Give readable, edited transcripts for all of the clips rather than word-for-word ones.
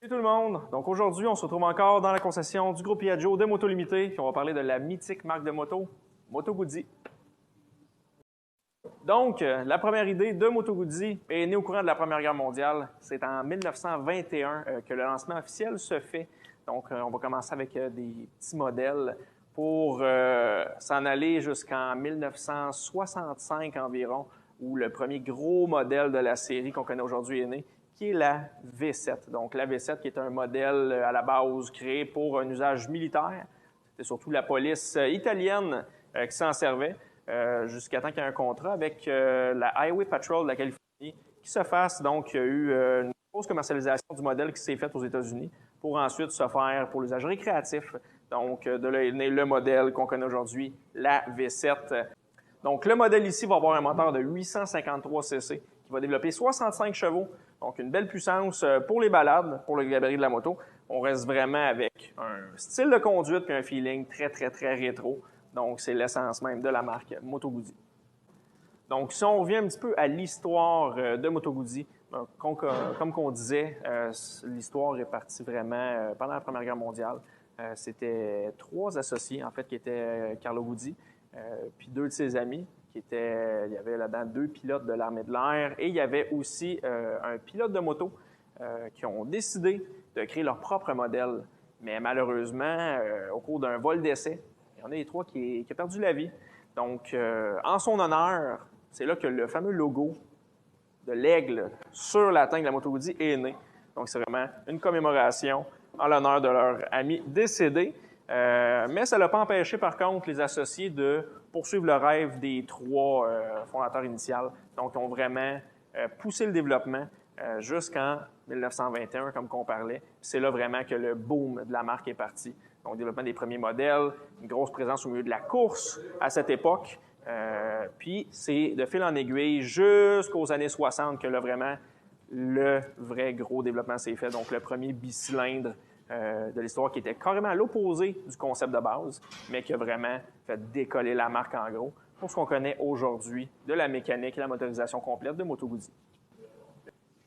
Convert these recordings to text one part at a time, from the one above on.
Salut tout le monde! Donc aujourd'hui, on se retrouve encore dans la concession du groupe Piaggio de Moto Limité, puis on va parler de la mythique marque de moto, Moto Guzzi. Donc, la première idée de Moto Guzzi est née au courant de la Première Guerre mondiale. C'est en 1921 que le lancement officiel se fait. Donc, on va commencer avec des petits modèles pour s'en aller jusqu'en 1965 environ, où le premier gros modèle de la série qu'on connaît aujourd'hui est né, qui est la V7. Donc, la V7 qui est un modèle à la base créé pour un usage militaire. C'était surtout la police italienne qui s'en servait. Jusqu'à temps qu'il y ait un contrat avec la Highway Patrol de la Californie qui se fasse. Donc, il y a eu une grosse commercialisation du modèle qui s'est faite aux États-Unis pour ensuite se faire pour l'usage récréatif. Donc, de là est né le modèle qu'on connaît aujourd'hui, la V7. Donc, le modèle ici va avoir un moteur de 853 cc qui va développer 65 chevaux. Donc, une belle puissance pour les balades, pour le gabarit de la moto. On reste vraiment avec un style de conduite et un feeling très, très, très rétro. Donc, c'est l'essence même de la marque Moto Guzzi. Donc, si on revient un petit peu à l'histoire de Moto Guzzi, comme qu'on disait, l'histoire est partie vraiment pendant la Première Guerre mondiale. C'était trois associés, en fait, qui étaient Carlo Guzzi, puis deux de ses amis, il y avait là-dedans deux pilotes de l'armée de l'air, et il y avait aussi un pilote de moto qui ont décidé de créer leur propre modèle. Mais malheureusement, au cours d'un vol d'essai, il y en a les trois qui a perdu la vie. Donc, en son honneur, c'est là que le fameux logo de l'aigle sur la tank de la Moto Guzzi est né. Donc, c'est vraiment une commémoration en l'honneur de leur ami décédé. Mais ça ne l'a pas empêché, par contre, les associés de poursuivre le rêve des trois fondateurs initiaux. Donc, ils ont vraiment poussé le développement jusqu'en 1921, comme qu'on parlait. C'est là vraiment que le boom de la marque est parti. Donc, développement des premiers modèles, une grosse présence au milieu de la course à cette époque. Puis, c'est de fil en aiguille jusqu'aux années 60 que là, vraiment, le vrai gros développement s'est fait. Donc, le premier bicylindre de l'histoire qui était carrément à l'opposé du concept de base, mais qui a vraiment fait décoller la marque en gros pour ce qu'on connaît aujourd'hui de la mécanique et la motorisation complète de Moto Guzzi.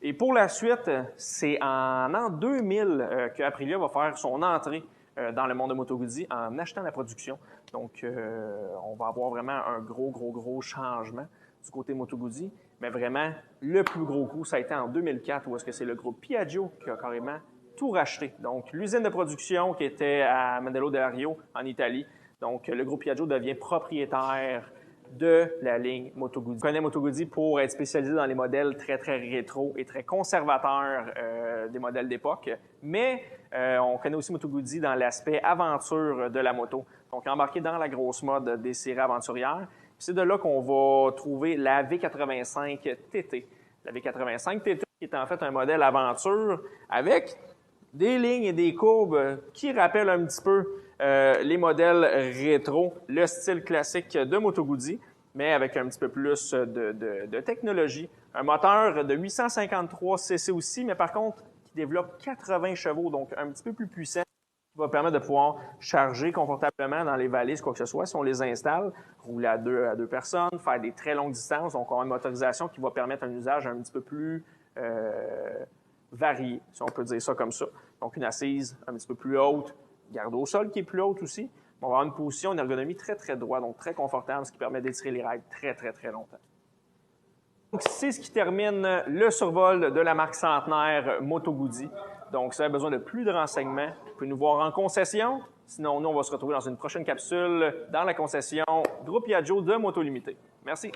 Et pour la suite, c'est en l'an 2000 que Aprilia va faire son entrée dans le monde de Moto Guzzi en achetant la production. Donc, on va avoir vraiment un gros changement du côté Moto Guzzi. Mais vraiment, le plus gros coup, ça a été en 2004, où est-ce que c'est le groupe Piaggio qui a carrément tout racheté. Donc, l'usine de production qui était à Mandello del Rio, en Italie. Donc, le groupe Piaggio devient propriétaire de la ligne Moto Guzzi. On connaît Moto Guzzi pour être spécialisé dans les modèles très, très rétro et très conservateurs des modèles d'époque. Mais on connaît aussi Moto Guzzi dans l'aspect aventure de la moto. Donc, embarqué dans la grosse mode des séries aventurières. C'est de là qu'on va trouver la V85 TT. La V85 TT qui est en fait un modèle aventure avec des lignes et des courbes qui rappellent un petit peu les modèles rétro, le style classique de Moto Guzzi, mais avec un petit peu plus de technologie. Un moteur de 853 cc aussi, mais par contre, qui développe 80 chevaux, donc un petit peu plus puissant, qui va permettre de pouvoir charger confortablement dans les vallées, quoi que ce soit, si on les installe, rouler à deux personnes, faire des très longues distances. Donc, on a une motorisation qui va permettre un usage un petit peu plus varié, si on peut dire ça comme ça. Donc, une assise un petit peu plus haute, garde au sol qui est plus haute aussi. On va avoir une position, une ergonomie très, très droite, donc très confortable, ce qui permet d'étirer les rails très, très, très longtemps. Donc, c'est ce qui termine le survol de la marque centenaire Moto Guzzi. Donc, si vous avez besoin de plus de renseignements, vous pouvez nous voir en concession. Sinon, nous, on va se retrouver dans une prochaine capsule dans la concession Groupe Piaggio de Moto Limité. Merci.